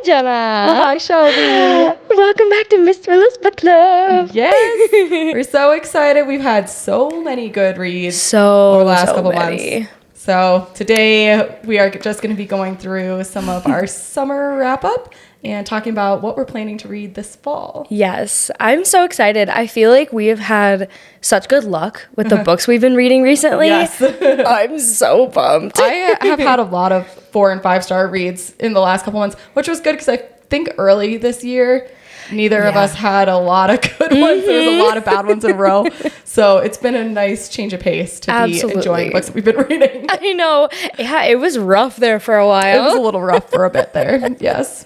Jenna. Hi, Shelby. Welcome back to Miss Willa's Book Club. Yes. We're so excited. We've had so many good reads over the last couple months. So today we are just going to be going through some of our summer wrap up and talking about what we're planning to read this fall. Yes, I'm so excited. I feel like we have had such good luck with the books we've been reading recently. Yes. I'm so pumped. I have had a lot of 4 and 5 star reads in the last couple months, which was good because I think early this year, neither of us had a lot of good ones. There was a lot of bad ones in a row. So it's been a nice change of pace to be enjoying books that we've been reading. I know. Yeah, it was rough there for a while. It was a little rough for a bit there. Yes.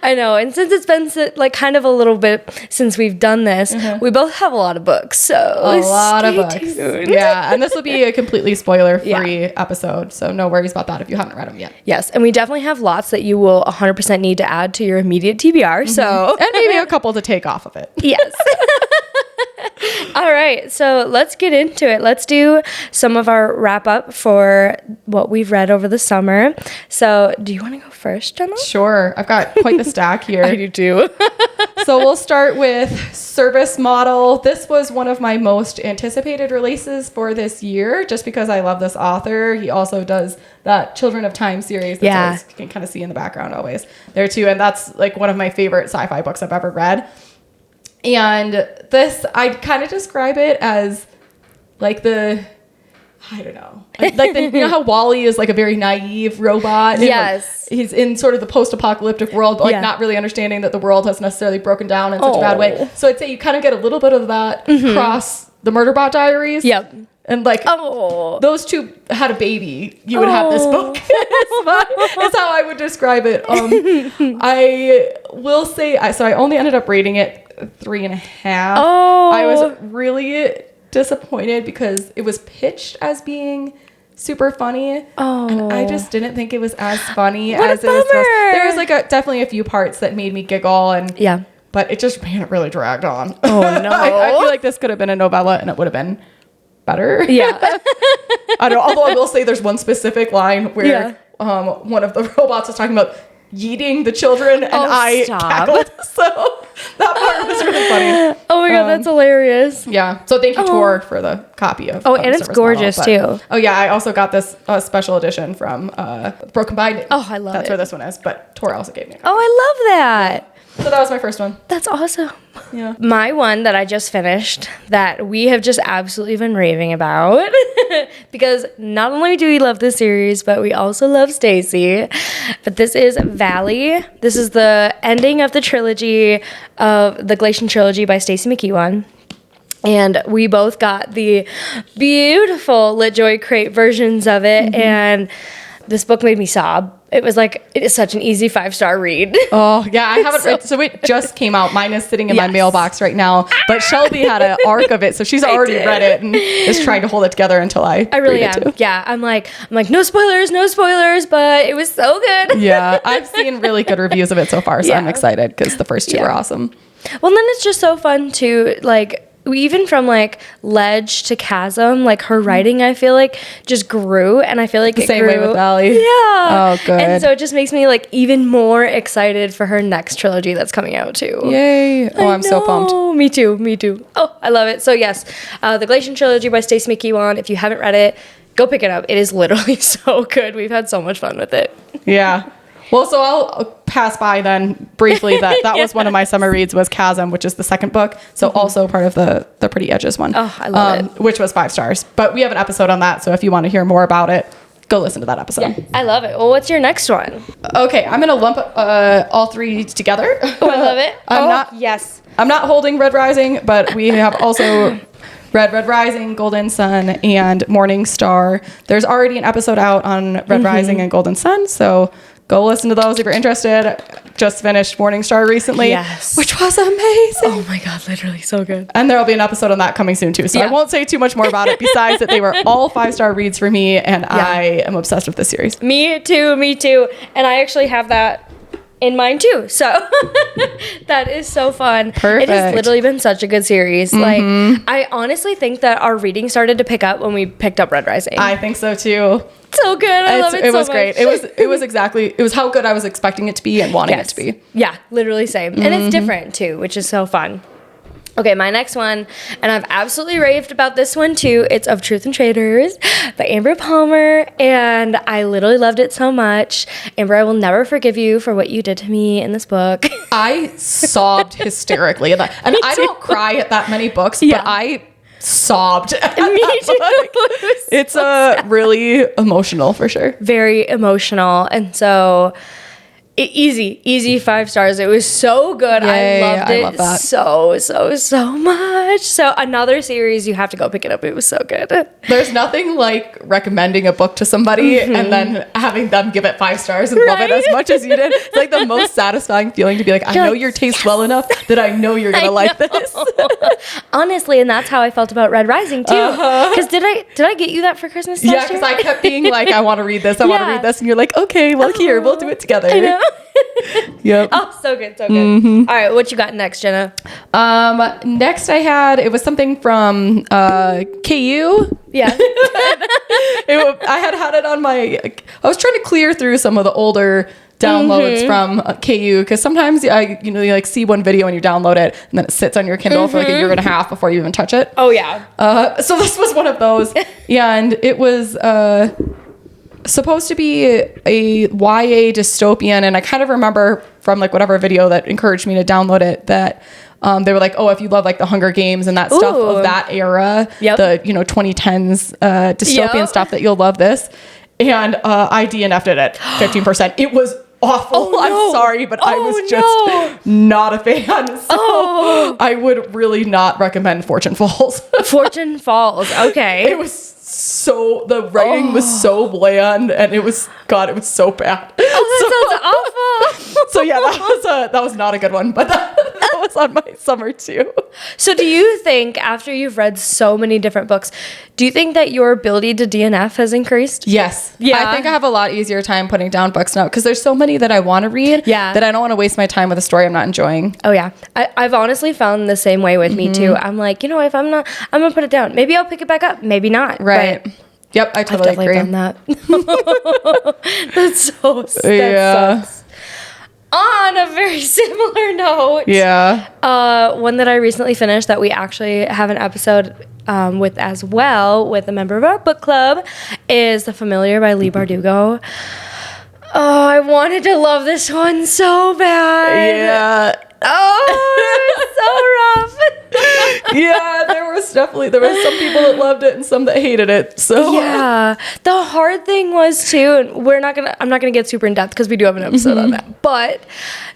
I know. And since it's been like kind of a little bit since we've done this, we both have a lot of books. So a lot of books. Tuned. Yeah. And this will be a completely spoiler free episode. So no worries about that if you haven't read them yet. Yes. And we definitely have lots that you will 100% need to add to your immediate TBR. So and maybe a couple to take off of it. Yes. All right, so let's get into it. Let's do some of our wrap up for what we've read over the summer. So do you want to go first, Jenna? Sure. I've got quite the stack here. I do too. So we'll start with Service Model. This was one of my most anticipated releases for this year, just because I love this author. He also does that Children of Time series that always, you can kind of see in the background always there too. And that's like one of my favorite sci-fi books I've ever read. And this, I'd kind of describe it as like I don't know. Like you know how WALL-E is like a very naive robot? Yes. Like, he's in sort of the post-apocalyptic world, but like not really understanding that the world has necessarily broken down in such a bad way. So I'd say you kind of get a little bit of that across the Murderbot Diaries. Yep. And like those two had a baby, you would have this book. It's how I would describe it. I will say, so I only ended up rating it 3.5. I was really disappointed because it was pitched as being super funny. And I just didn't think it was as funny as it was supposed to. There was like definitely a few parts that made me giggle but it just really dragged on. Oh no. I feel like this could have been a novella and it would have been better. Yeah. I don't know, although I will say there's one specific line where one of the robots was talking about yeeting the children and I cackled. So that part was really funny. Oh my god, that's hilarious. Yeah. So thank you, Tor, for the copy of and it's gorgeous too. Oh yeah, I also got this special edition from Broken Binding. Oh, I love That's it. where this one is, but Tor also gave me a copy. Oh, I love that. So that was my first one. That's awesome. Yeah. My one that I just finished that we have just absolutely been raving about because not only do we love this series, but we also love Stacy. But this is Valley. This is the ending of the trilogy of the Glacian trilogy by Stacey McKeown. And we both got the beautiful LitJoy crate versions of it. And this book made me sob. It is such an easy 5-star read. Oh, yeah, I haven't read. So it just came out. Mine is sitting in my mailbox right now. But Shelby had an arc of it, so she's already read it and is trying to hold it together until I really read it am. too. Yeah, I'm like, no spoilers, but it was so good. Yeah, I've seen really good reviews of it so far, so I'm excited because the first 2 were awesome. Well, then it's just so fun to even from ledge to chasm, her writing I feel like just grew, and I feel like the same way with Valley. Yeah. Oh, good. And so it just makes me even more excited for her next trilogy that's coming out too. Yay! Oh, I'm so pumped. Me too. Oh, I love it. So yes, the Glacian trilogy by Stacey McKeown. If you haven't read it, go pick it up. It is literally so good. We've had so much fun with it. Yeah. Well, so I'll pass by then briefly that was one of my summer reads was Chasm, which is the second book. So also part of the Pretty Edges one. Oh, I love it. Which was 5 stars. But we have an episode on that. So if you want to hear more about it, go listen to that episode. Yeah, I love it. Well, what's your next one? Okay, I'm going to lump all 3 together. Oh, I love it. Yes. I'm not holding Red Rising, but we have also read Red Rising, Golden Sun, and Morning Star. There's already an episode out on Red Rising and Golden Sun, so go listen to those if you're interested. Just finished Morning Star recently, which was amazing. Oh my god, literally so good. And there'll be an episode on that coming soon too. So I won't say too much more about it besides that they were all 5-star reads for me, and I am obsessed with this series. Me too. And I actually have that in mine too. So that is so fun. Perfect. It has literally been such a good series. I honestly think that our reading started to pick up when we picked up Red Rising. I think so too. So good. I love it so much. It was great. It was how good I was expecting it to be and wanting it to be. Yeah, literally same. And it's different too, which is so fun. Okay, my next one, and I've absolutely raved about this one too. It's Of Truth and Traitors by Amber Palmer, and I literally loved it so much. Amber, I will never forgive you for what you did to me in this book. I sobbed hysterically at that. And I don't cry at that many books, but I sobbed at Me too. It's really emotional for sure. Very emotional, and so... Easy 5 stars. It was so good. Yay, I loved it love that. so much. So another series, you have to go pick it up. It was so good. There's nothing like recommending a book to somebody and then having them give it 5 stars and love it as much as you did. It's like the most satisfying feeling to be like, I know your taste well enough that I know you're gonna like this. Honestly, and that's how I felt about Red Rising too. Because did I get you that for Christmas last year? Yeah, because I kept being like, I want to read this, I want to read this, and you're like, okay, well here, we'll do it together. I know. Yep. Oh, so good. All right, what you got next, Jenna? Next it was something from KU. Yeah. I had it on I was trying to clear through some of the older downloads from KU, because sometimes you like see one video and you download it and then it sits on your Kindle for like a year and a half before you even touch it. Oh yeah. So this was one of those. And it was supposed to be a YA dystopian, and I kind of remember from like whatever video that encouraged me to download it that they were like, oh, if you love like the Hunger Games and that stuff of that era, the 2010s dystopian stuff, that you'll love this. And I DNF'd it at 15%. It was awful. No. I'm sorry, but I was just not a fan. So I would really not recommend Fortune Falls. Fortune Falls. Okay. It was the writing was so bland, and it was so bad. Oh, that sounds awful. So yeah, that was not a good one, but that was on my summer too. So do you think, after you've read so many different books, do you think that your ability to DNF has increased? Yes. Yeah. I think I have a lot easier time putting down books now, because there's so many that I want to read that I don't want to waste my time with a story I'm not enjoying. Oh yeah. I've honestly found the same way with me too. I'm like, if I'm not, I'm going to put it down. Maybe I'll pick it back up. Maybe not. Right. But yep. I totally agree. I've definitely done that. That sucks. On a very similar note. Yeah. One that I recently finished that we actually have an episode with as well, with a member of our book club, is The Familiar by Leigh Bardugo. Oh, I wanted to love this one so bad. Yeah. Oh, it's so rough. Yeah, there were some people that loved it and some that hated it. So yeah, the hard thing was too, and I'm not gonna get super in depth because we do have an episode on that. But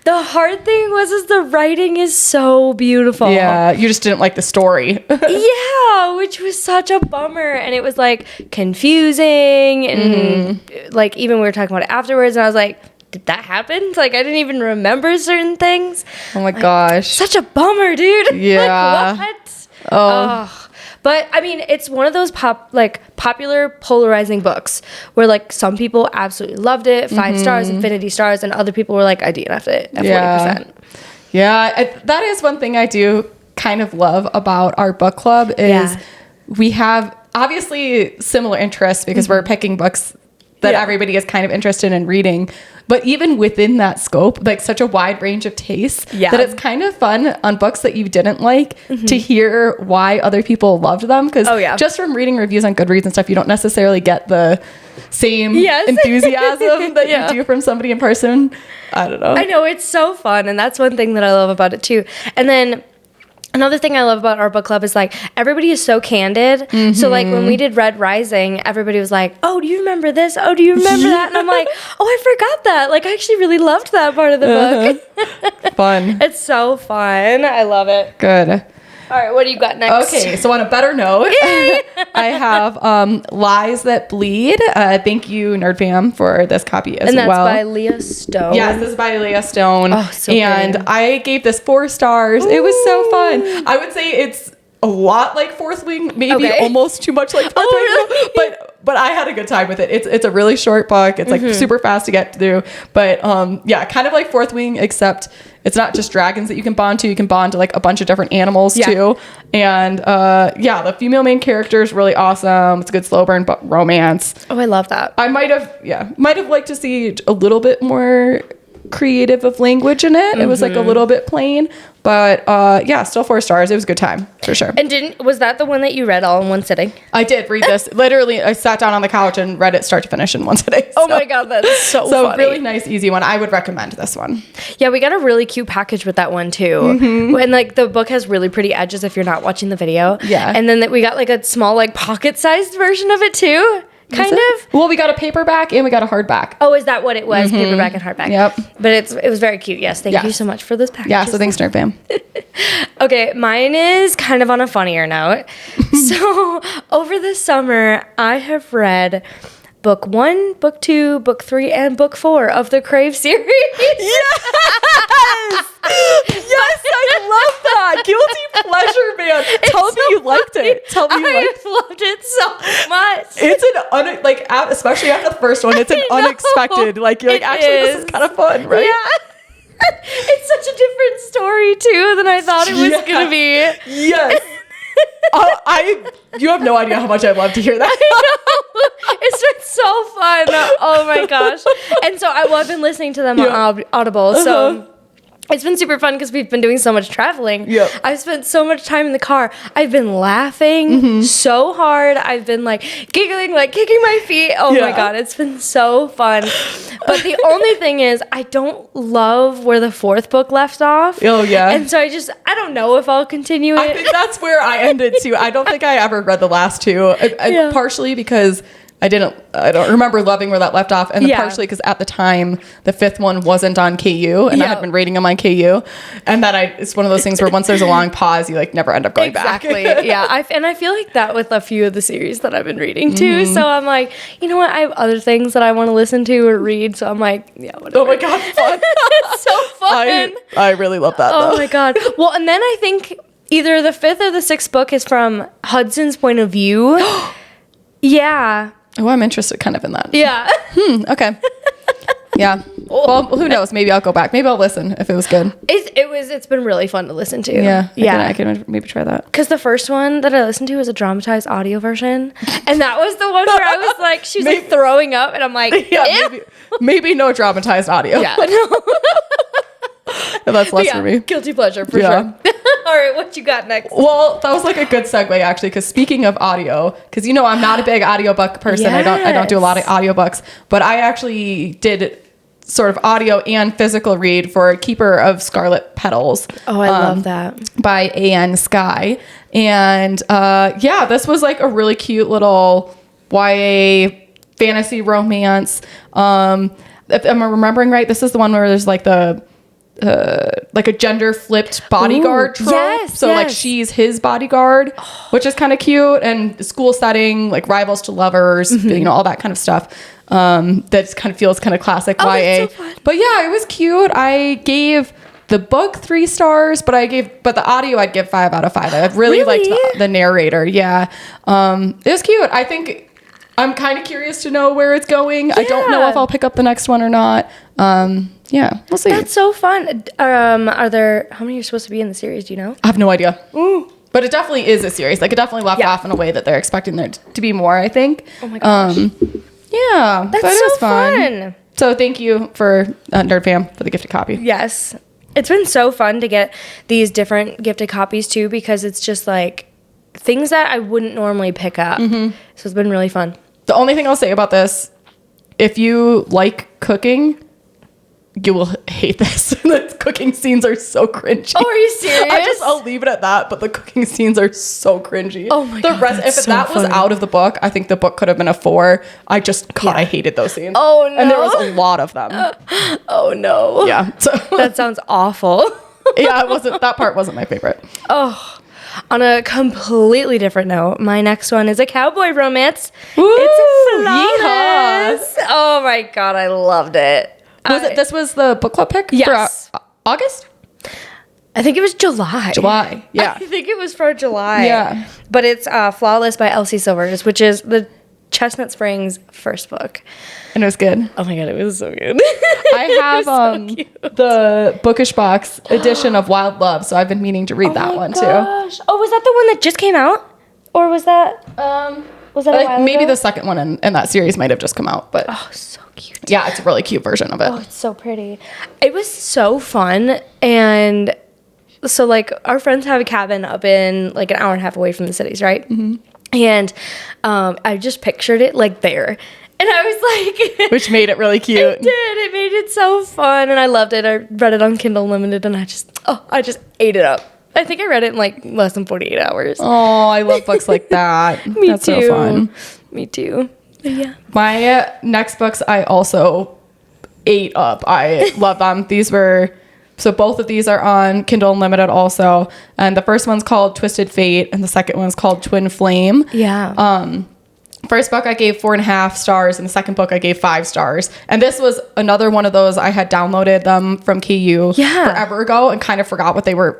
the hard thing is the writing is so beautiful. Yeah, you just didn't like the story. Yeah, which was such a bummer, and it was like confusing, and like even we were talking about it afterwards, and I was like, did that happen? Like, I didn't even remember certain things. Oh my gosh. Such a bummer, dude. Yeah. Like, what? Oh. But I mean, it's one of those popular polarizing books where like some people absolutely loved it, 5 stars, infinity stars, and other people were like, I DNF'd it at 40%. Yeah, that is one thing I do kind of love about our book club is we have obviously similar interests because we're picking books that everybody is kind of interested in reading. But even within that scope, like such a wide range of tastes, that it's kind of fun on books that you didn't like to hear why other people loved them. Because just from reading reviews on Goodreads and stuff, you don't necessarily get the same enthusiasm that you do from somebody in person. I don't know. I know, it's so fun. And that's one thing that I love about it too. And then another thing I love about our book club is like everybody is so candid. So like when we did Red Rising, everybody was like, oh, do you remember this? Oh, do you remember that? And I'm like, oh, I forgot that. Like I actually really loved that part of the book. Fun. It's so fun. I love it. Good. All right, what do you got next? Okay, so on a better note, I have Lies That Bleed. Thank you, NerdFam, for this copy as well. And that's by Leah Stone. Yes, this is by Leah Stone. Oh, so and good. I gave this 4 stars. Ooh. It was so fun. I would say it's a lot like Fourth Wing, maybe almost too much like Fourth Wing. Really? But but I had a good time with it. It's a really short book. It's like super fast to get through, but yeah, kind of like Fourth Wing, except it's not just dragons that you can bond to. You can bond to like a bunch of different animals too. And yeah, the female main character is really awesome. It's a good slow burn but romance. Oh, I love that. I might have liked to see a little bit more creative of language in it. It was like a little bit plain, but yeah, still 4 stars. It was a good time for sure. And was that the one that you read all in one sitting? I did read this. Literally, I sat down on the couch and read it start to finish in one sitting. Oh my god, that's so funny. Really nice, easy one. I would recommend this one. Yeah, we got a really cute package with that one too. And like the book has really pretty edges if you're not watching the video. Yeah. And then we got like a small like pocket-sized version of it too. Kind of. Well, we got a paperback and we got a hardback. Oh, is that what it was? Paperback and hardback. Yep. But it was very cute. Yes. Thank you so much for this package. Yeah. So thanks, Nerd Fam. Okay, mine is kind of on a funnier note. So over the summer, I have read book 1, book 2, book 3, and book 4 of the Crave series. Yes! Yes, I love that. Guilty pleasure, man. Tell me you liked it. Tell me you liked it. I loved it so much. It's an especially after the first one, it's an unexpected. Like you're like, actually, this is kind of fun, right? Yeah. It's such a different story too than I thought it was gonna be. Yes. You have no idea how much I love to hear that. I know. It's been so fun. Oh my gosh. And so I've been listening to them on Audible. So it's been super fun because we've been doing so much traveling. Yep. I've spent so much time in the car. I've been laughing so hard. I've been like giggling, like kicking my feet. Oh my God. It's been so fun. But the only thing is I don't love where the 4th book left off. Oh yeah. And so I don't know if I'll continue it. I think that's where I ended too. I don't think I ever read the last 2. Partially because I don't remember loving where that left off, and then partially because at the time the 5th one wasn't on KU, and I had been rating them on KU, and then it's one of those things where once there's a long pause, you like never end up going back. Exactly. Yeah. I feel like that with a few of the series that I've been reading too. So I'm like, you know what? I have other things that I want to listen to or read. So I'm like, yeah, whatever. Oh my God, fun! It's so fun. I really love that. Oh my God. Well, and then I think either the 5th or the 6th book is from Hudson's point of view. Yeah. Oh, I'm interested kind of in that. Yeah. Okay. Yeah. Well, who knows? Maybe I'll go back. Maybe I'll listen if it was good. It's been really fun to listen to. Yeah. I can maybe try that. Because the first one that I listened to was a dramatized audio version. And that was the one where I was like, she was like throwing up. And I'm like, yeah, maybe no dramatized audio. Yeah. No. That's less for me. Guilty pleasure for sure. All right, what you got next? Well, that was like a good segue actually, because speaking of audio, because I'm not a big audiobook person. I don't do a lot of audiobooks, but I actually did sort of audio and physical read for Keeper of Scarlet Petals. Oh, I love that. By A.N. Sky. And this was like a really cute little YA fantasy romance. If I'm remembering right, this is the one where there's like like a gender flipped bodyguard trope. Yes, like she's his bodyguard, which is kind of cute, and school setting, like rivals to lovers, all that kind of stuff. That kind of feels kind of classic YA. That's so fun. But yeah, it was cute. I gave the book 3 stars, but the audio I'd give 5 out of 5. I really liked the narrator. Yeah. It was cute. I think I'm kind of curious to know where it's going. Yeah. I don't know if I'll pick up the next one or not. Yeah, we'll see. That's so fun. How many are supposed to be in the series? Do you know? I have no idea. But it definitely is a series. Like it definitely left off in a way that they're expecting there to be more, I think. Oh my gosh. Yeah. That's so fun. So thank you for Nerd Fam for the gifted copy. Yes. It's been so fun to get these different gifted copies too, because it's just like things that I wouldn't normally pick up. So it's been really fun. The only thing I'll say about this, if you like cooking, you will hate this. The cooking scenes are so cringy. Oh, are you serious? I'll leave it at that, but the cooking scenes are so cringy. Oh my God. If that was out of the book, I think the book could have been a 4. I hated those scenes. Oh no. And there was a lot of them. Oh no. Yeah. So that sounds awful. Yeah, that part wasn't my favorite. Oh. On a completely different note, my next one is a cowboy romance. Woo, it's flawless. Yeehaw. Oh my God, I loved it. This was the book club pick? Yes. For August? I think it was July. Yeah. I think it was for July. Yeah. But it's Flawless by Elsie Silvers, which is the Chestnut Springs' first book. And it was good. Oh my God, it was so good. I have the Bookish Box edition of Wild Love, so I've been meaning to read that one too. Oh, was that the one that just came out? Or was that a while maybe ago? the second one in that series might have just come out, but Oh, so cute. yeah, it's a really cute version of it. Oh, it's so pretty. It was so fun. And so, like, our friends have a cabin up in, like, an hour and a half away from the cities, right? Mm-hmm. And I just pictured it, like, there. And I was like... Which made it really cute. It did. It made it so fun. And I loved it. I read it on Kindle Unlimited, and I just ate it up. I think I read it in, like, less than 48 hours. Oh, I love books like that. Me That's too. so fun. Me too. But yeah. My next books I also ate up. I love them. So both of these are on Kindle Unlimited also. And the first one's called Twisted Fate, and the second one's called Twin Flame. Yeah. First book I gave 4.5 stars, and the second book I gave 5 stars. And this was another one of those, I had downloaded them from KU forever ago and kind of forgot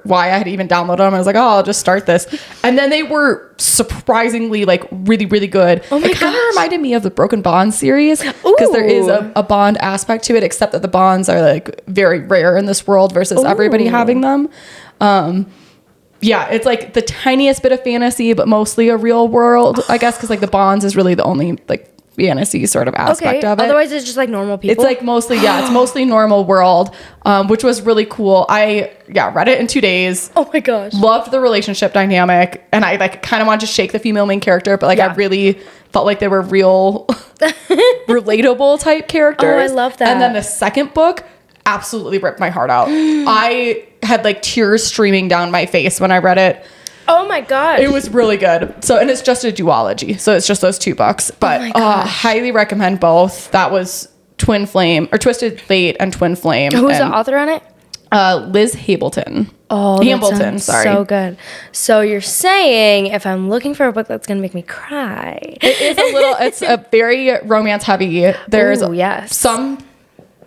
why I had even downloaded them. I was like, oh, I'll just start this. And then they were surprisingly, like, really, really good. Oh my It kind of reminded me of the Broken Bond series, because there is a bond aspect to it, except that the bonds are, like, very rare in this world versus everybody having them. Yeah, it's like the tiniest bit of fantasy, but mostly a real world, I guess, because, like, the bonds is really the only, like, fantasy sort of aspect of it. Otherwise, it's just, like, normal people. It's, like, it's mostly normal world, which was really cool. I read it in 2 days. Oh, my gosh. Loved the relationship dynamic, and I, like, kind of wanted to shake the female main character, but, like, I really felt like they were real, relatable type characters. Oh, I love that. And then the second book absolutely ripped my heart out. I had, like, tears streaming down my face when I read it. Oh my gosh. It was really good. So, and it's just a duology. So it's just those 2 books. But highly recommend both. That was Twin Flame, or Twisted Fate and Twin Flame. Who's the author on it? Liz Hambleton. Oh, Hambleton, sorry. So good. So you're saying if I'm looking for a book that's gonna make me cry. It's a very romance heavy. There's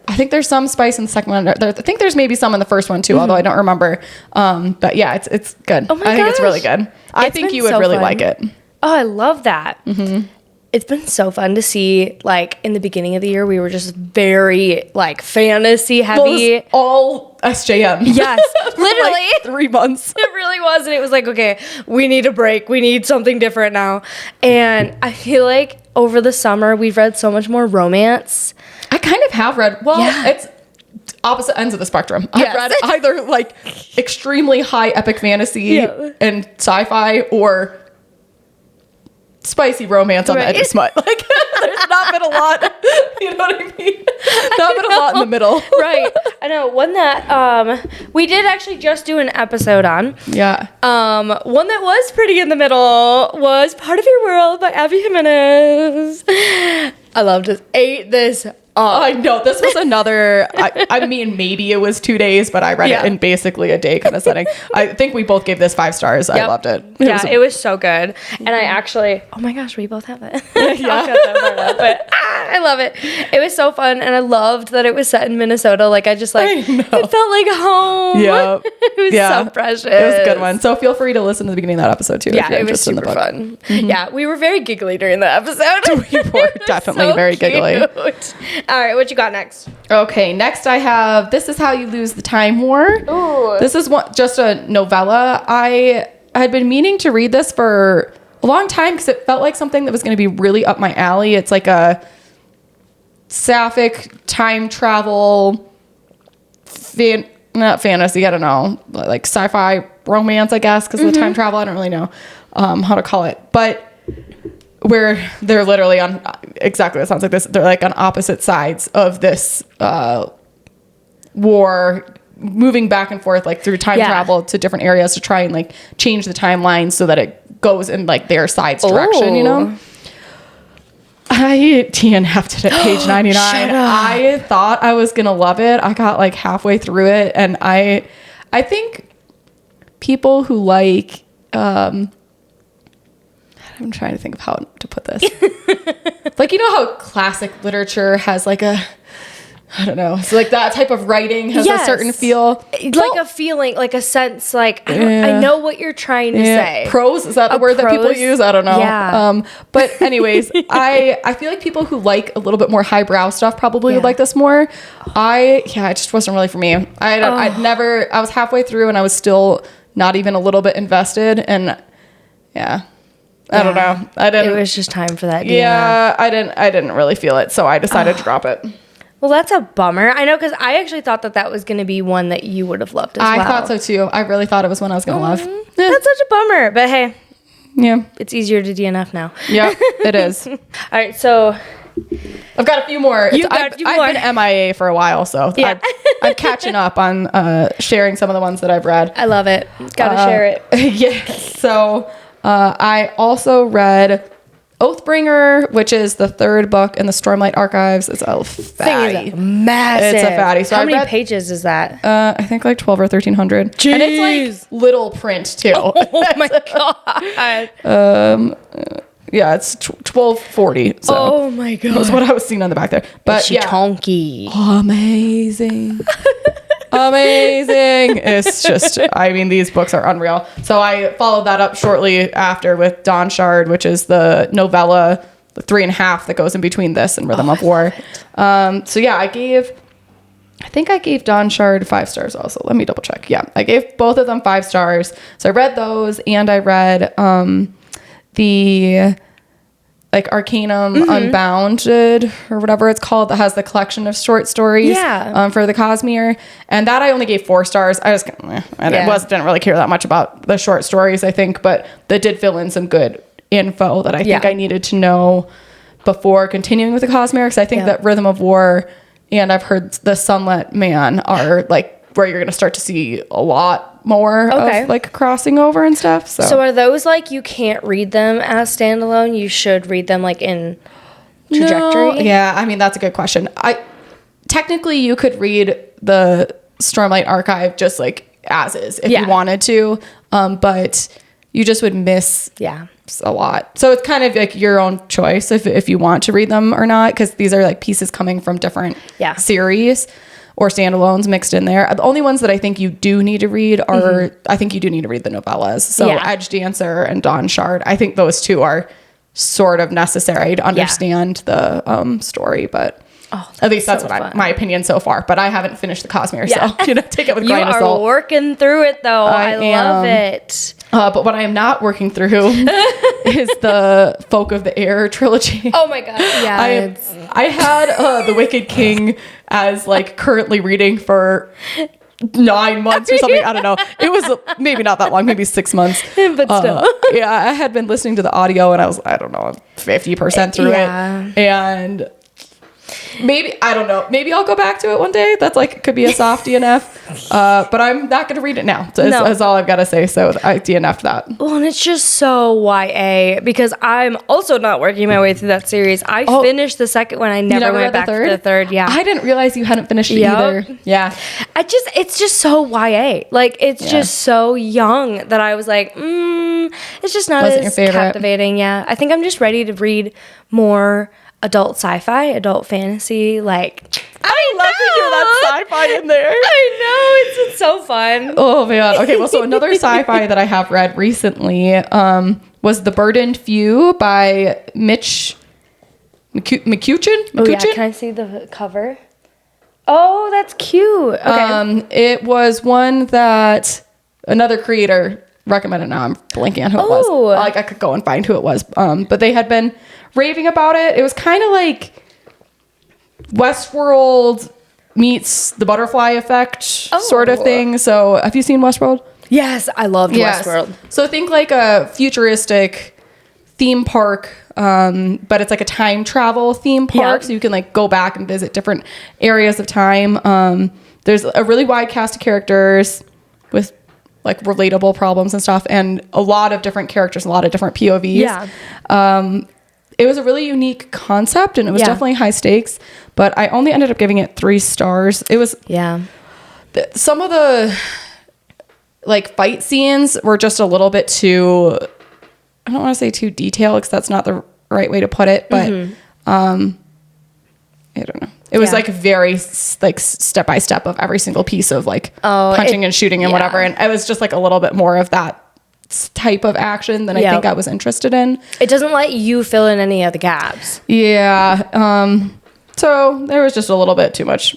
I think there's some spice in the second one. I think there's maybe some in the first one too, although I don't remember. But yeah, it's good. Oh my I think it's gosh. really good. I think you would so really fun. like it. Oh, I love that. Mm-hmm. It's been so fun to see, like, in the beginning of the year, we were just very, like, fantasy heavy. Well, all SJM. Yes, literally. Like 3 months. It really was. And it was like, okay, we need a break. We need something different now. And I feel like over the summer, we've read so much more romance. I kind of have read, it's opposite ends of the spectrum. Yes. I've read either, like, extremely high epic fantasy and sci-fi, or spicy romance on the edge of smut. Like, there's not been a lot, you know what I mean? Not been a lot in the middle. Right. I know. One that we did actually just do an episode on. Yeah. One that was pretty in the middle was Part of Your World by Abby Jimenez. I loved it. Ate this up. I know. This was another, I mean, maybe it was 2 days, but I read it in basically a day kind of setting. I think we both gave this 5 stars. I loved it. It was so good. And I actually, oh my gosh, we both have it. I'll cut that part out, but I love it. It was so fun. And I loved that it was set in Minnesota. Like, I just, like, it felt like home. Yeah. It was so precious. It was a good one. So feel free to listen to the beginning of that episode too. Yeah, it was super fun. Mm-hmm. Yeah, we were very giggly during the episode. We were definitely so very giggly. All right, what you got next? Okay, next I have This Is How You Lose the Time War. Ooh. This is just a novella. I had been meaning to read this for a long time because it felt like something that was going to be really up my alley. It's like a sapphic time travel, not fantasy, I don't know, like sci-fi romance, I guess, because of the time travel. I don't really know how to call it. But where they're literally on exactly what it sounds like this. They're like on opposite sides of this war, moving back and forth like through time travel to different areas to try and like change the timeline so that it goes in like their side's direction, you know? I TNF'd it at page 99. I thought I was going to love it. I got like halfway through it. And I think people who like, I'm trying to think of how to put this. Like, you know how classic literature has like a I don't know. So like that type of writing has a certain feel. Like a feeling, like a sense, like I know what you're trying to say. Prose, is that the word that people use? I don't know. Yeah. But anyways, I feel like people who like a little bit more highbrow stuff probably would like this more. It just wasn't really for me. I was halfway through and I was still not even a little bit invested, and I don't know. It was just time for that. Yeah, I didn't really feel it, so I decided to drop it. Well, that's a bummer. I know, because I actually thought that was going to be one that you would have loved as well. I thought so too. I really thought it was one I was going to love. That's such a bummer, but hey. Yeah. It's easier to DNF now. Yeah, it is. All right, so I've got a few more. I've been MIA for a while, so I'm catching up on sharing some of the ones that I've read. I love it. Gotta share it. Yeah. So I also read Oathbringer, which is the third book in the Stormlight Archives. It's a fatty. Thing is massive. It's a fatty. So how many pages is that? I think like 12 or 1300. Jeez. And it's like little print too. Oh my god. Yeah, it's 1240. So oh my god. That's what I was seeing on the back there. But she tonky. Amazing. Amazing. It's just, I mean, these books are unreal. So I followed that up shortly after with Dawn Shard, which is the novella, the 3.5 that goes in between this and Rhythm of War. So yeah, I think I gave Dawn Shard 5 stars also. Let me double check. Yeah, I gave both of them 5 stars. So I read those, and I read the like Arcanum Unbounded or whatever it's called, that has the collection of short stories for the Cosmere. And that I only gave 4 stars. I just didn't really care that much about the short stories, I think, but that did fill in some good info that I think I needed to know before continuing with the Cosmere. Because I think that Rhythm of War and I've heard the Sunlit Man are like where you're going to start to see a lot more of like crossing over and stuff. So are those like you can't read them as standalone? You should read them like in trajectory? No. Yeah, I mean, that's a good question. Technically you could read the Stormlight Archive just like as is if you wanted to, but you just would miss a lot. So it's kind of like your own choice if you want to read them or not, because these are like pieces coming from different series or standalones mixed in there. The only ones that I think you do need to read are, I think you do need to read the novellas. So Edge Dancer and Dawn Shard, I think those two are sort of necessary to understand the story, but at least that's what my opinion so far. But I haven't finished the Cosmere, so take it with a grain of salt. You are working through it though. I love it. But what I am not working through is the Folk of the Air trilogy. Oh my god! Yeah, I had The Wicked King as like currently reading for 9 months or something. I don't know. It was maybe not that long, maybe 6 months. But still, I had been listening to the audio and I was 50% through it, and maybe I don't know. Maybe I'll go back to it one day. That's like could be a soft DNF. But I'm not going to read it now. That's all I've got to say. So I DNF'd that. Well, and it's just so YA because I'm also not working my way through that series. I finished the second one. I never went back to the third. Yeah, I didn't realize you hadn't finished it either. Yeah, it's just so YA. Like it's just so young that I was like, it's just not as captivating. Yeah, I think I'm just ready to read more adult sci-fi, adult fantasy, like I love to hear that sci-fi in there. I know, it's so fun. Oh man. Okay, well, so another sci-fi that I have read recently was The Burdened Few by Mitch McCutcheon. Oh yeah, can I see the cover? Oh, that's cute. Okay. It was one that another creator recommended. Now I'm blanking on who it was. Like I could go and find who it was. But they had been raving about it. It was kind of like Westworld meets The Butterfly Effect sort of thing. So have you seen Westworld? Yes, I loved Westworld. So think like a futuristic theme park, but it's like a time travel theme park. So you can like go back and visit different areas of time. There's a really wide cast of characters with like relatable problems and stuff, and a lot of different characters, a lot of different POVs. Yeah. It was a really unique concept, and it was definitely high stakes, but I only ended up giving it 3 stars. It was some of the like fight scenes were just a little bit too, I don't want to say too detailed because that's not the right way to put it, but I don't know. It was like very like step by step of every single piece of like punching and shooting and whatever. And it was just like a little bit more of that type of action than I think I was interested in. It doesn't let you fill in any of the gaps. Yeah. So there was just a little bit too much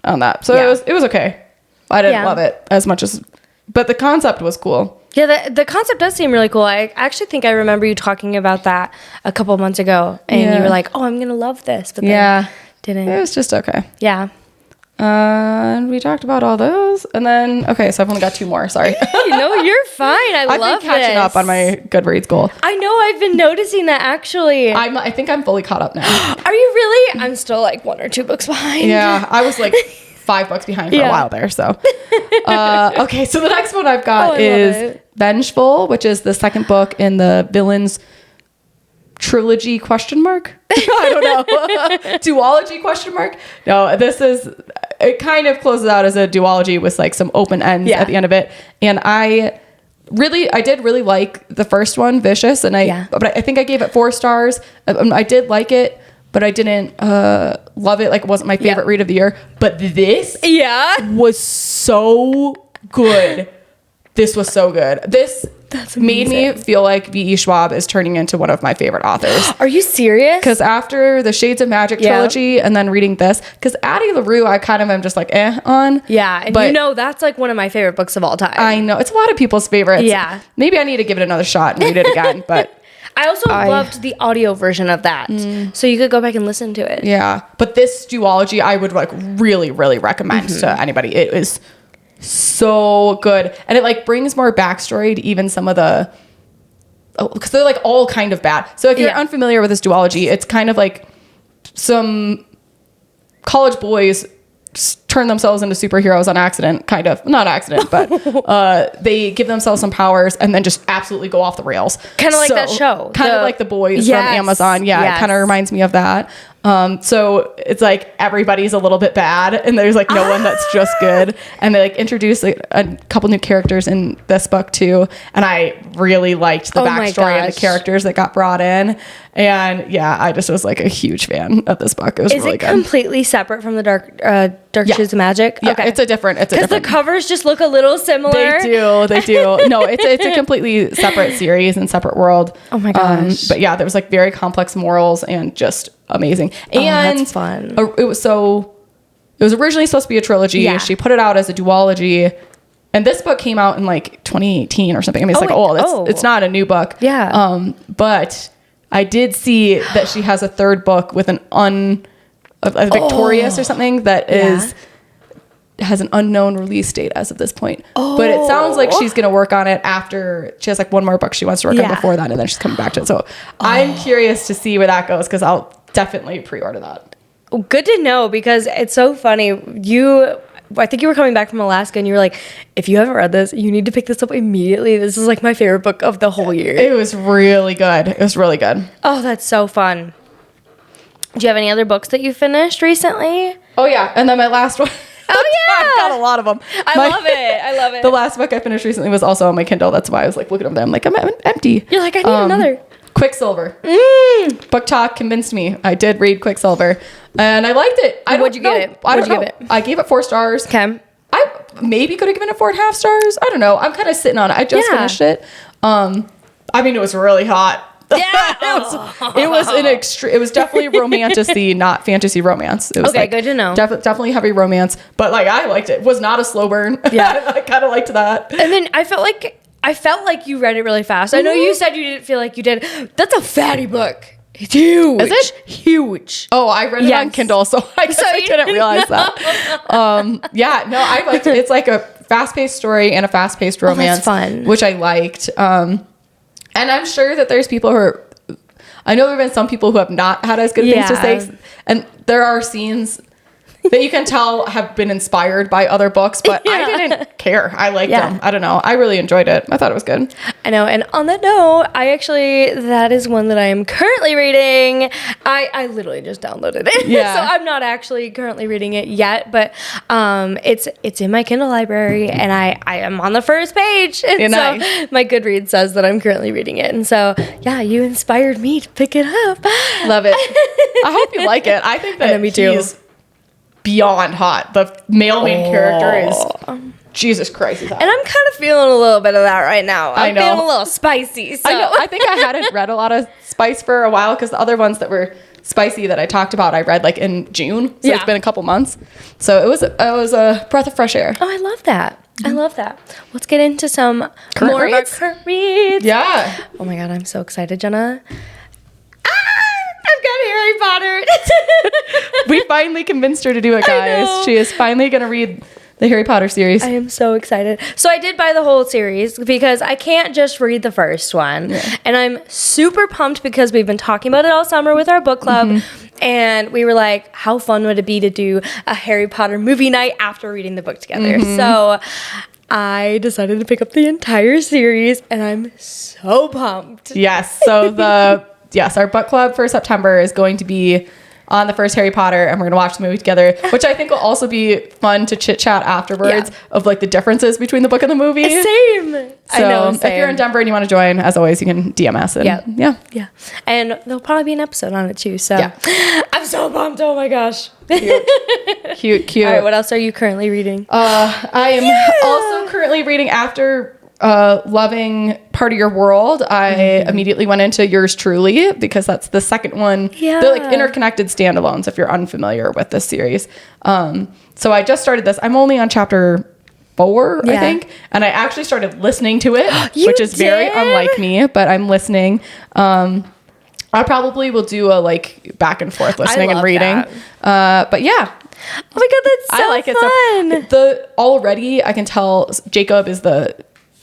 on that. So it was okay. I didn't love it as much as, but the concept was cool. Yeah, the concept does seem really cool. I actually think I remember you talking about that a couple months ago, and you were like, "Oh, I'm gonna love this," but then didn't. It was just okay. Yeah. And we talked about all those, and then so I've only got 2 more. Sorry. No, you're fine. I've been catching up on my Goodreads goal. I know. I've been noticing that actually. I think I'm fully caught up now. Are you really? I'm still like 1 or 2 books behind. Yeah, I was like 5 books behind for a while there. So, okay. So the next one I've got is Vengeful, which is the second book in the Villains trilogy ? I don't know. Duology ? No, this is, it kind of closes out as a duology with like some open ends at the end of it. And I did really like the first one, Vicious, and but I think I gave it 4 stars. I did like it, but I didn't love it. Like, it wasn't my favorite read of the year. But this was so good. This was so good. This made me feel like V.E. Schwab is turning into one of my favorite authors. Are you serious? Because after the Shades of Magic trilogy and then reading this, because Addie LaRue, I kind of am just like on. Yeah, and but that's like one of my favorite books of all time. I know. It's a lot of people's favorites. Yeah. Maybe I need to give it another shot and read it again, but... I also loved the audio version of that. So you could go back and listen to it. Yeah. But this duology, I would like really, really recommend to anybody. It is so good. And it like brings more backstory to even some of the, because they're like all kind of bad. So if you're unfamiliar with this duology, it's kind of like some college boys turn themselves into superheroes on accident, kind of, not accident, but they give themselves some powers and then just absolutely go off the rails. Kind of like that show. Kind of like The Boys from Amazon. Yeah, it kind of reminds me of that. So it's like everybody's a little bit bad and there's like no one that's just good. And they like introduce like a couple new characters in this book too. And I really liked the backstory of the characters that got brought in. And yeah, I just was like a huge fan of this book. It was really good. Is it completely separate from the Dark Shades of Magic? Yeah, okay. It's a different. Because the covers just look a little similar. They do. No, it's a completely separate series and separate world. Oh my gosh. But yeah, there was like very complex morals and just amazing. And that's fun. It was originally supposed to be a trilogy. Yeah. She put it out as a duology. And this book came out in like 2018 or something. I mean, it's it's not a new book. Yeah. But I did see that she has a third book with a Victorious or something that has an unknown release date as of this point. But it sounds like she's going to work on it after she has like one more book she wants to work on before that, and then she's coming back to it. So I'm curious to see where that goes because I'll definitely pre-order that. Good to know because it's so funny. I think you were coming back from Alaska and you were like, if you haven't read this, you need to pick this up immediately. This is like my favorite book of the whole year. It was really good. Oh, that's so fun. Do you have any other books that you finished recently? Oh, yeah. And then my last one. Oh, yeah. I've got a lot of them. I love it. The last book I finished recently was also on my Kindle. That's why I was like looking at them. Like, I'm empty. You're like, I need another. Quicksilver. Book Talk convinced me. I did read Quicksilver. And I liked it. What'd you give it? I gave it 4 stars. Okay. I maybe could have given it 4.5 stars. I don't know. I'm kind of sitting on it. I just finished it. I mean, it was really hot. Yeah. it was an extreme. It was definitely romantic-y, not fantasy romance. It was okay, good to know. Definitely heavy romance, but like I liked it. It was not a slow burn. Yeah, I kind of liked that. And then I felt like you read it really fast. I know you said you didn't feel like you did. That's a fatty book. It's huge. Is it huge? Oh, I read it on Kindle, so I didn't realize that. Yeah, no, I liked it. It's like a fast-paced story and a fast-paced romance, that's fun. Which I liked. And I'm sure that there's people I know there have been some people who have not had as good things to say. And there are scenes that you can tell have been inspired by other books, but I didn't care. I liked them. I don't know. I really enjoyed it. I thought it was good. I know. And on that note, that is one that I am currently reading. I literally just downloaded it. Yeah. So I'm not actually currently reading it yet, but it's in my Kindle library and I am on the first page. And so my Goodreads says that I'm currently reading it. And so, yeah, you inspired me to pick it up. Love it. I hope you like it. I think that me too. beyond hot. The male main character is Jesus Christ. He's hot. And I'm kind of feeling a little bit of that right now. I'm I know. feeling a little spicy. So. I know. I think I hadn't read a lot of spice for a while because the other ones that were spicy that I talked about, I read like in June. So it's been a couple months. So it was a breath of fresh air. Oh, I love that. I love that. Let's get into some Current more reads? of our current reads. Yeah. Oh my God, I'm so excited, Jenna. I've got Harry Potter. We finally convinced her to do it, guys. She is finally going to read the Harry Potter series. I am so excited. So I did buy the whole series because I can't just read the first one. Yeah. And I'm super pumped because we've been talking about it all summer with our book club. And we were like, how fun would it be to do a Harry Potter movie night after reading the book together? So I decided to pick up the entire series and I'm so pumped. Yes. So our book club for September is going to be on the first Harry Potter, and we're gonna watch the movie together, which I think will also be fun to chit chat afterwards of like the differences between the book and the movie. Same. So I know. if you're in Denver and you want to join, as always, you can DM us. And yeah. And there'll probably be an episode on it too. So I'm so pumped. Oh my gosh. Cute. All right. What else are you currently reading? I am also currently reading after loving Part of Your World. I immediately went into Yours Truly because that's the second one. Yeah. They're like interconnected standalones if you're unfamiliar with this series. So I just started this. I'm only on chapter 4, I think. And I actually started listening to it, which is very unlike me, but I'm listening. I probably will do a like back and forth listening and reading. But yeah. Oh my God, that's so I like fun. it. So already I can tell Jacob is the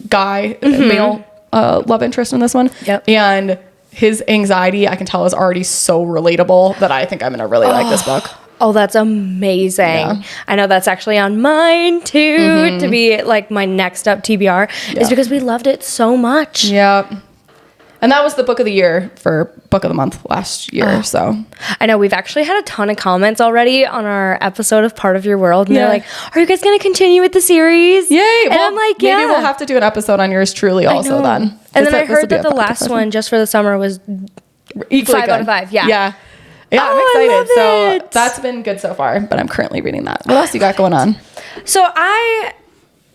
guy, male love interest in this one. Yep. And his anxiety, I can tell, is already so relatable that I think I'm going to really like this book. Oh, that's amazing. Yeah. I know that's actually on mine too, to be like my next up TBR, is because we loved it so much. Yeah. And that was the book of the year for book of the month last year. So I know we've actually had a ton of comments already on our episode of Part of Your World. And they're like, are you guys going to continue with the series? Yay. And I'm like, maybe we'll have to do an episode on Yours Truly also then. And then I heard that the last one just for the summer was equally 5 out of 5. Yeah. Yeah, I'm excited. So that's been good so far, but I'm currently reading that. What else you got going on? So I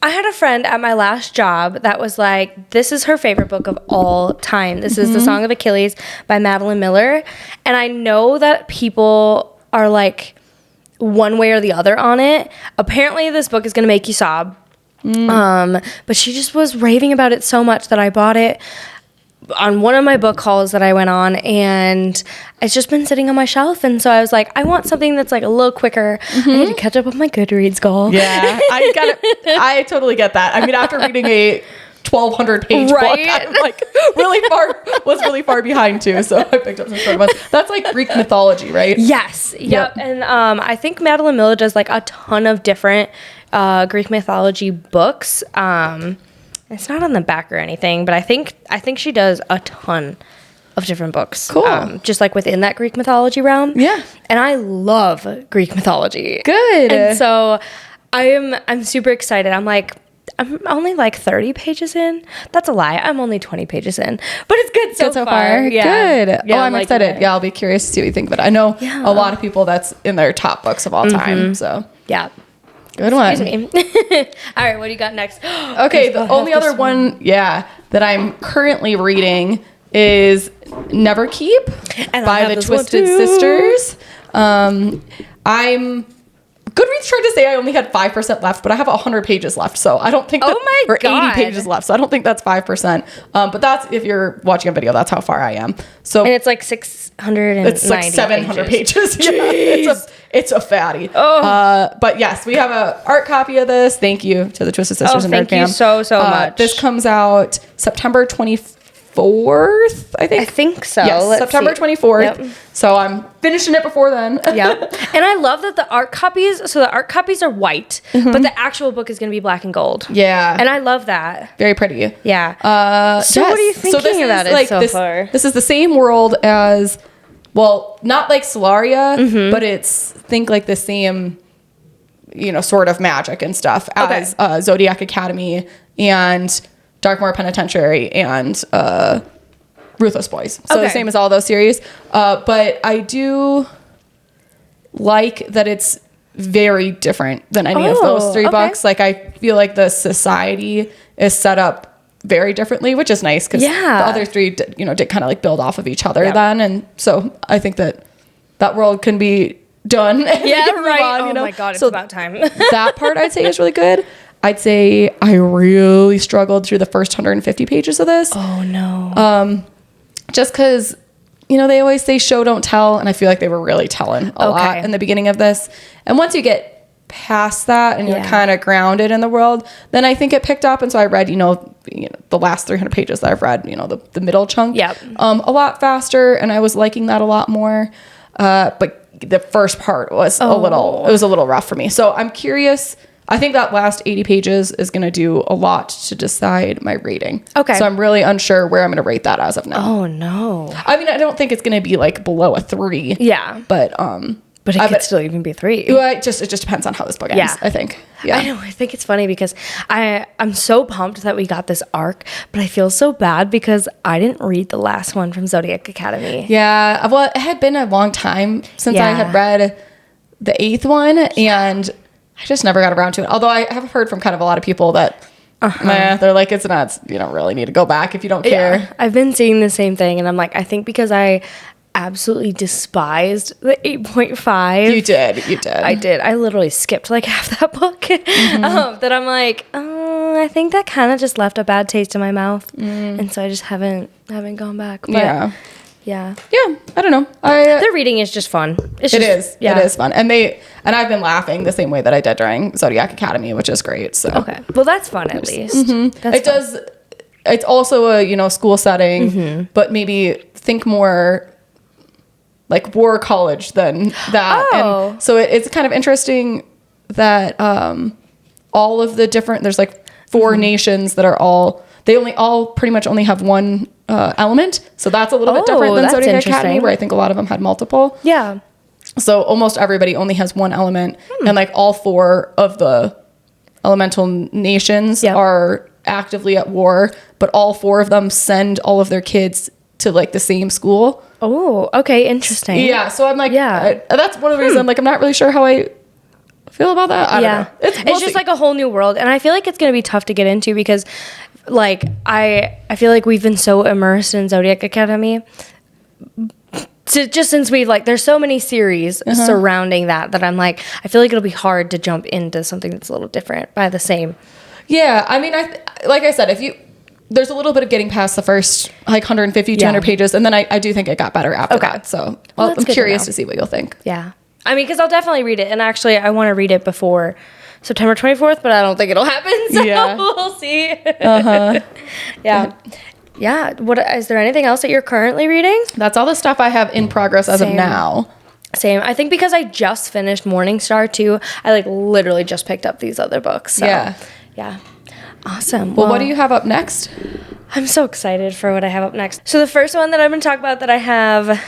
had a friend at my last job that was like, this is her favorite book of all time. This is The Song of Achilles by Madeline Miller. And I know that people are like one way or the other on it. Apparently this book is going to make you sob. But she just was raving about it so much that I bought it on one of my book hauls that I went on, and it's just been sitting on my shelf. And so I was like, I want something that's like a little quicker. I need to catch up with my Goodreads goal. Yeah, I totally get that. I mean, after reading a 1,200 page book, I'm like really far behind too. So I picked up some short ones. That's like Greek mythology, right? Yes. Yep. And I think Madeline Miller does like a ton of different Greek mythology books. It's not on the back or anything, but I think she does a ton of different books. Cool. Just like within that Greek mythology realm. Yeah. And I love Greek mythology. Good. And so I'm super excited. I'm only like 30 pages in. That's a lie. I'm only 20 pages in. But it's good so far. Yeah. Good. Yeah, I'm excited. Yeah, I'll be curious to see what you think. But I know a lot of people that's in their top books of all time. So yeah. Good one. Excuse me. All right, what do you got next? Okay, the only other one, that I'm currently reading is Never Keep by the Twisted Sisters. I'm Goodreads tried to say I only had 5% left, but I have 100 pages left, so I don't think that, or 80 pages left, so I don't think that's 5%. But that's, if you're watching a video, that's how far I am. So and it's like 690 It's like 700 pages. Yeah, it's a fatty. But yes, we have an art copy of this. Thank you to the Twisted Sisters and Nerd Fam. Thank you so much. This comes out September 24th, I think. I think so. Yes, September 24th. Yep. So I'm finishing it before then. Yep. And I love that the art copies are white, but the actual book is going to be black and gold. Yeah. And I love that. Very pretty. Yeah. So what are you thinking about it so far? This is the same world as, well, not like Solaria, but think like the same, sort of magic and stuff as Zodiac Academy and Darkmoor Penitentiary and Ruthless Boys. So the same as all those series. But I do like that it's very different than any of those three books. Like, I feel like the society is set up very differently, which is nice because the other three, did kind of like build off of each other then. And so I think that world can be done. Yeah, right. Oh my God, it's about time. That part I'd say is really good. I'd say I really struggled through the first 150 pages of this. Oh no. Just because, they always say show, don't tell. And I feel like they were really telling a lot in the beginning of this. And once you get past that and you're kind of grounded in the world, then I think it picked up. And so I read, the last 300 pages that I've read, the middle chunk, a lot faster. And I was liking that a lot more. But the first part was a little rough for me. So I'm curious. I think that last 80 pages is going to do a lot to decide my rating. Okay. So I'm really unsure where I'm going to rate that as of now. Oh no. I mean, I don't think it's going to be like below a 3. Yeah. But it could still even be a 3. It just depends on how this book ends, I think. Yeah. I know. I think it's funny because I'm so pumped that we got this arc, but I feel so bad because I didn't read the last one from Zodiac Academy. Yeah. Well, it had been a long time since I had read the 8th one, and I just never got around to it. Although I have heard from kind of a lot of people that they're like, it's not, you don't really need to go back if you don't care. Yeah. I've been seeing the same thing, and I'm like, I think because I absolutely despised the 8.5. You did. I did. I literally skipped like half that book. That I'm like, I think that kind of just left a bad taste in my mouth, and so I just haven't gone back. But yeah. I don't know. The reading is just fun. It is fun, and I've been laughing the same way that I did during Zodiac Academy, which is great. So well, that's fun at least. It's also a school setting, but maybe think more like war college than that. And so it's kind of interesting that all of the different, there's like 4 nations that are they all pretty much only have one element. So that's a little bit different than Zodiac Academy, where I think a lot of them had multiple. Yeah. So almost everybody only has one element, and like all 4 of the elemental nations are actively at war, but all 4 of them send all of their kids to like the same school. Oh, okay, interesting. Yeah, so I'm like, that's one of the reasons I'm like, I'm not really sure how I feel about that. I don't know. It's just like a whole new world, and I feel like it's going to be tough to get into because like I feel like we've been so immersed in Zodiac Academy just since we've like, there's so many series surrounding that I'm like, I feel like it'll be hard to jump into something that's a little different by the same. Yeah, I mean, like I said, there's a little bit of getting past the first like 150, 200 pages, and then I do think it got better after that. So I'm curious to see what you'll think. Yeah. I mean, because I'll definitely read it, and actually I want to read it before September 24th, but I don't think it'll happen, so we'll see. Yeah. What is there anything else that you're currently reading? That's all the stuff I have in progress as of now. Same. I think because I just finished Morningstar too, I like literally just picked up these other books. So, yeah. Awesome. Well, what do you have up next? I'm so excited for what I have up next. So the first one that I'm going to talk about that I have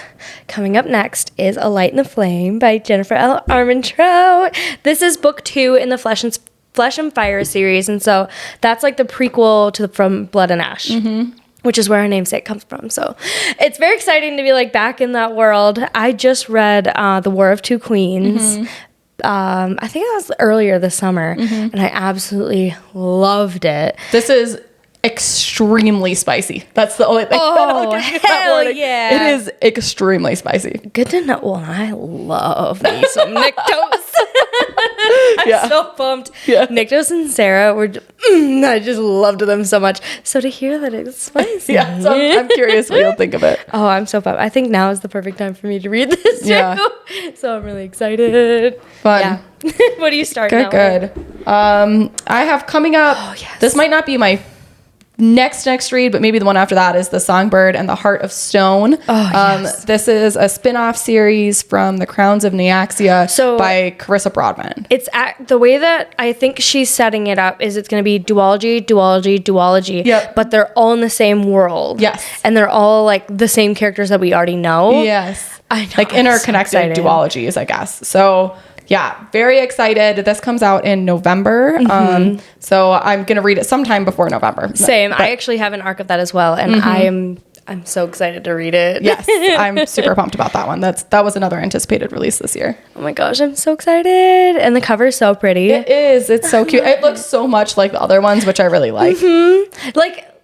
coming up next is A Light in the Flame by Jennifer L. Armentrout. This is book 2 in the Flesh and Fire series, and so that's like the prequel to From Blood and Ash. Which is where our namesake comes from. So it's very exciting to be like back in that world. I just read The War of Two Queens. I think that was earlier this summer, and I absolutely loved it. This is extremely spicy. That's the only thing. Oh, hell yeah. It is extremely spicy. Good to know. Well, I love me some Nyctos. I'm so pumped. Yeah. Nyctos and Sarah were, I just loved them so much. So to hear that it's spicy. So I'm curious what you'll think of it. Oh, I'm so pumped. I think now is the perfect time for me to read this too. So I'm really excited. Fun. Yeah. What do you start now? Good. I have coming up, this might not be my next read, but maybe the one after that is The Songbird and the Heart of Stone. This is a spin-off series from The Crowns of Nyaxia by Carissa Broadman. It's the way that I think she's setting it up is it's going to be duology. Yep. But they're all in the same world. Yes. And they're all like the same characters that we already know. Yes. I know. Like interconnected duologies, I guess. So yeah, very excited. This comes out in November. So I'm going to read it sometime before November. Same. I actually have an arc of that as well. And I'm so excited to read it. Yes, I'm super pumped about that one. That was another anticipated release this year. Oh my gosh, I'm so excited. And the cover's so pretty. It is. It's so cute. It looks so much like the other ones, which I really like.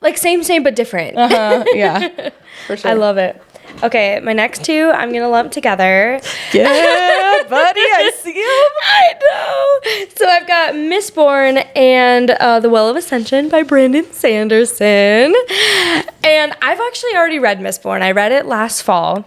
Like same, but different. Yeah, for sure. I love it. Okay, my next two I'm going to lump together. Yeah, buddy, I see him. I know. So I've got Mistborn and The Well of Ascension by Brandon Sanderson. And I've actually already read Mistborn. I read it last fall.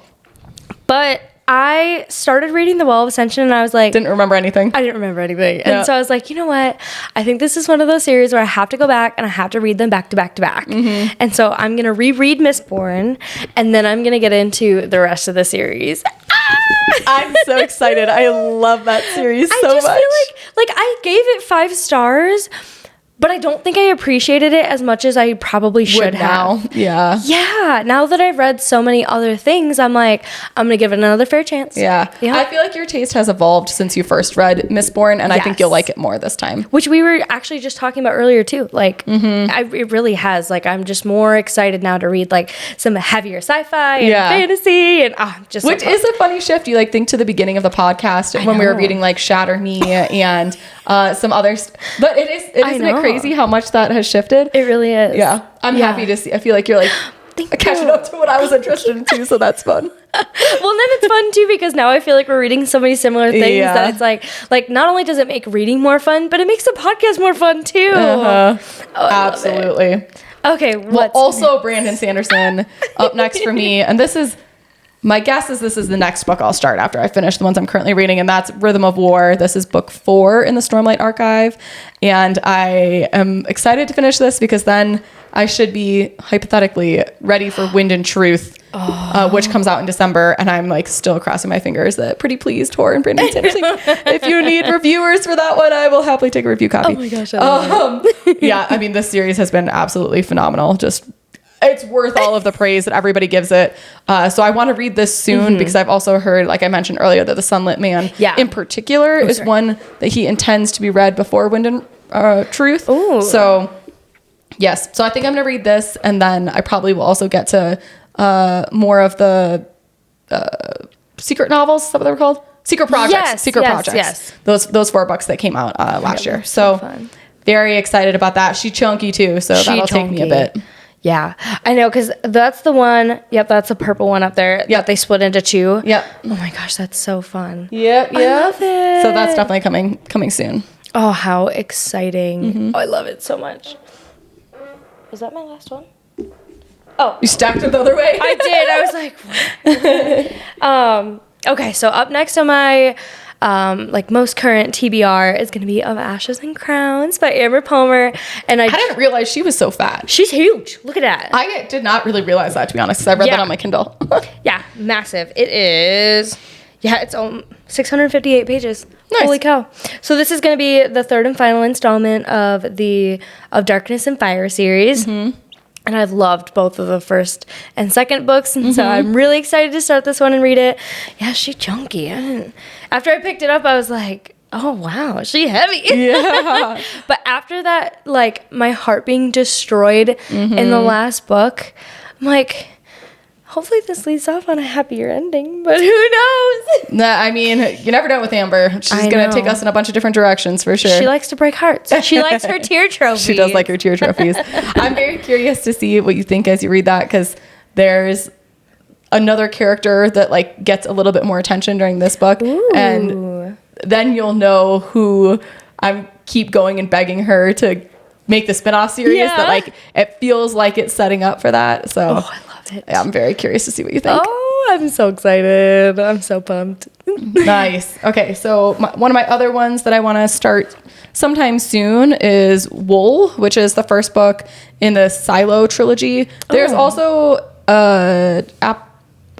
But I started reading The Well of Ascension and I was like... Didn't remember anything. I didn't remember anything. Yeah. And so I was like, you know what? I think this is one of those series where I have to go back and I have to read them back to back to back. And so I'm going to reread Mistborn and then I'm going to get into the rest of the series. I'm so excited. I love that series so much. I just feel like I gave it 5 stars, but I don't think I appreciated it as much as I probably should have. Yeah. Yeah. Now that I've read so many other things, I'm like, I'm going to give it another fair chance. Yeah. I feel like your taste has evolved since you first read Mistborn, and I think you'll like it more this time. Which we were actually just talking about earlier, too. Like, it really has. Like, I'm just more excited now to read, like, some heavier sci-fi and fantasy. And just which is a funny shift. You, like, think to the beginning of the podcast when we were reading, like, Shatter Me and some others. But isn't it crazy how much that has shifted? It really is. Yeah. I'm happy to see. I feel like you're, like, catching up to what I was interested in, too, so that's fun. Well, then it's fun too because now I feel like we're reading so many similar things that it's like not only does it make reading more fun, but it makes the podcast more fun too. Absolutely. Okay. Well, also Brandon Sanderson up next for me, and my guess is this is the next book I'll start after I finish the ones I'm currently reading, and that's Rhythm of War. This is book 4 in the Stormlight Archive, and I am excited to finish this because then I should be hypothetically ready for Wind and Truth, which comes out in December, and I'm like still crossing my fingers that Pretty Please, Tor, and Brandon Sanderson. If you need reviewers for that one, I will happily take a review copy. Oh my gosh, I love it. Yeah, I mean, this series has been absolutely phenomenal. It's worth all of the praise that everybody gives it. So I want to read this soon because I've also heard, like I mentioned earlier, that The Sunlit Man in particular is one that he intends to be read before Wind and Truth. Ooh. So yes. So I think I'm going to read this, and then I probably will also get to more of the secret novels. Is that what they were called? Secret projects. Projects. Yes. Those 4 books that came out last year. So fun. Very excited about that. She's chunky too, so that'll take me a bit. Yeah, I know, because that's the one. Yep, that's the purple one up there that they split into 2. Yep. Oh my gosh, that's so fun. Yep. I love it. So that's definitely coming soon. Oh, how exciting. Oh, I love it so much. Was that my last one? Oh. You stacked it the other way? I did. I was like, what? Okay, so up next on my most current TBR is going to be Of Ashes and Crowns by Amber Palmer. And I didn't realize she was so fat. She's huge. Look at that. I did not really realize that, to be honest, because I read that on my Kindle. Yeah, massive. It is. Yeah, it's 658 pages. Nice. Holy cow. So this is going to be the 3rd and final installment of the Of Darkness and Fire series. And I've loved both of the first and second books. And so I'm really excited to start this one and read it. Yeah, she's chunky. After I picked it up, I was like, oh, wow, she heavy. Yeah. But after that, like, my heart being destroyed in the last book, I'm like, hopefully this leads off on a happier ending, but who knows? Nah, I mean, you never know with Amber. She's going to take us in a bunch of different directions for sure. She likes to break hearts. She likes her tear trophies. She does like her tear trophies. I'm very curious to see what you think as you read that, because there's another character that like gets a little bit more attention during this book. Ooh. And then you'll know who I keep going and begging her to make the spinoff series that like it feels like it's setting up for that. So I love it. Yeah, I'm very curious to see what you think. Oh, I'm so excited. I'm so pumped. Nice. Okay, so one of my other ones that I want to start sometime soon is Wool, which is the first book in the Silo trilogy. There's also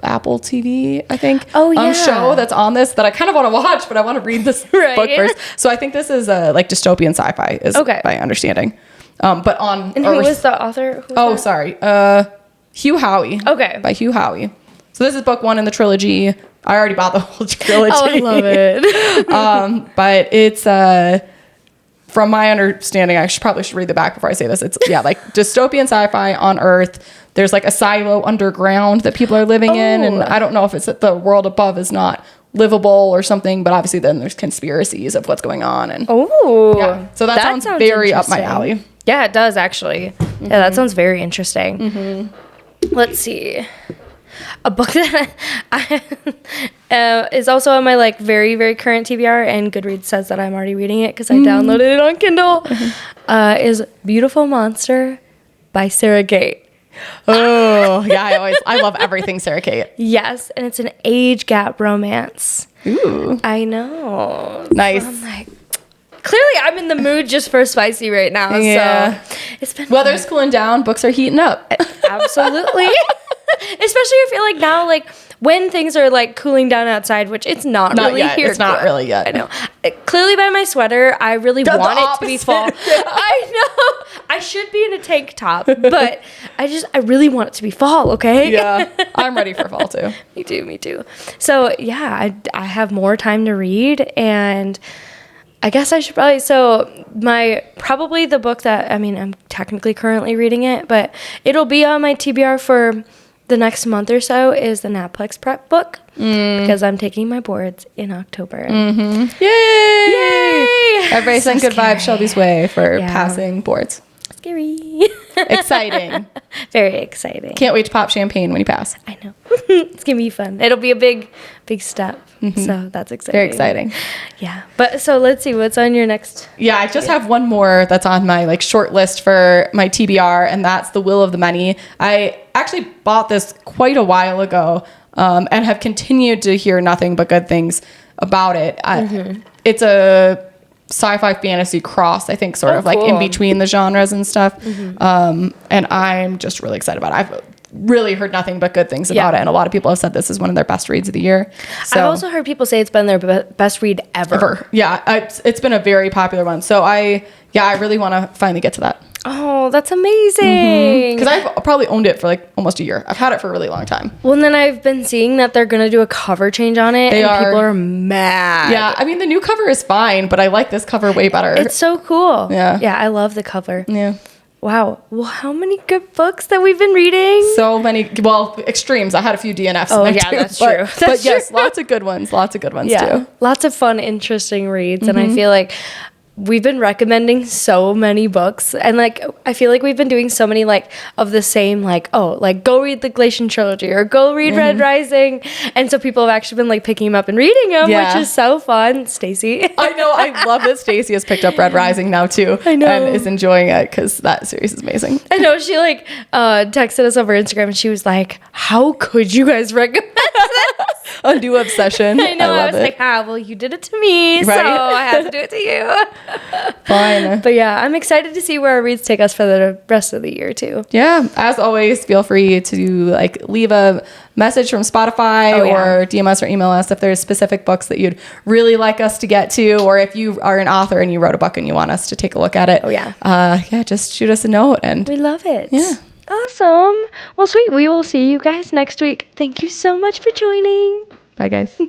Apple TV, I think, show that's on this that I kind of want to watch, but I want to read this book first. So I think this is like dystopian sci-fi is my understanding. But on... And who was the author? Sorry. Hugh Howey. Okay. By Hugh Howey. So this is book 1 in the trilogy. I already bought the whole trilogy. Oh, I love it. But it's from my understanding, I probably should read the back before I say this. It's like dystopian sci-fi on Earth. There's like a silo underground that people are living in, and I don't know if it's that the world above is not livable or something, but obviously then there's conspiracies of what's going on. And so that sounds very up my alley. Yeah, it does actually. Yeah, that sounds very interesting. Let's see. A book that is also on my like very, very current TBR, and Goodreads says that I'm already reading it because I downloaded it on Kindle, is Beautiful Monster by Sarah Gate. Oh, yeah, I love everything Sarah Kate. Yes, and it's an age gap romance. Ooh. I know. Nice. So I'm like, clearly I'm in the mood just for spicy right now. Yeah. So it's been weather's cooling down, books are heating up. Absolutely. Especially I feel like now, like when things are like cooling down outside, which it's not really yet. here. It's not really yet. I know. Clearly by my sweater, I really want it to be fall. I know. I should be in a tank top, but I really want it to be fall, okay? Yeah. I'm ready for fall too. Me too. So yeah, I have more time to read, and I guess I should probably, probably the book that, I mean, I'm technically currently reading it, but it'll be on my TBR for the next month or so, is the NAPLEX prep book, because I'm taking my boards in October. Yay! Everybody send good vibes Shelby's way for passing boards. Scary. Exciting. Very exciting. Can't wait to pop champagne when you pass. I know. It's going to be fun. It'll be a big step. So that's exciting. Very exciting. Yeah. But so let's see, what's on your next? Yeah, I just have one more that's on my like short list for my TBR, and that's The Will of the Many. I actually bought this quite a while ago, and have continued to hear nothing but good things about it. It's a sci-fi fantasy cross, I think, sort of like in between the genres and stuff. And I'm just really excited about it. I've really heard nothing but good things about it, and a lot of people have said this is one of their best reads of the year. So, I've also heard people say it's been their best read ever. Yeah, it's been a very popular one. So I really want to finally get to that. Oh, that's amazing. Because I've probably owned it for like almost a year. I've had it for a really long time. Well, and then I've been seeing that they're going to do a cover change on it, people are mad. Yeah, I mean, the new cover is fine, but I like this cover way better. It's so cool. Yeah. Yeah, I love the cover. Yeah. Wow. Well, how many good books that we've been reading? So many. Well, extremes. I had a few DNFs. Oh, in there yeah, too, that's true. But yes, lots of good ones. Lots of good ones too. Lots of fun, interesting reads. And I feel like we've been recommending so many books, and like I feel like we've been doing so many like of the same, like, oh, like go read the Glacian trilogy or go read Red Rising, and so people have actually been like picking them up and reading them, which is so fun. Stacy, I know, I love that Stacy has picked up Red Rising now too. I know, and is enjoying it because that series is amazing. I know, she like texted us over Instagram and she was like, how could you guys recommend this? A new obsession. I know. I was it. like, well, you did it to me, so I have to do it to you. Fine. But yeah, I'm excited to see where our reads take us for the rest of the year too. Yeah, as always, feel free to like leave a message from Spotify or DM us or email us if there's specific books that you'd really like us to get to, or if you are an author and you wrote a book and you want us to take a look at it. Oh yeah. Just shoot us a note, and we love it. Yeah. Awesome. Well, sweet. We will see you guys next week. Thank you so much for joining. Bye, guys.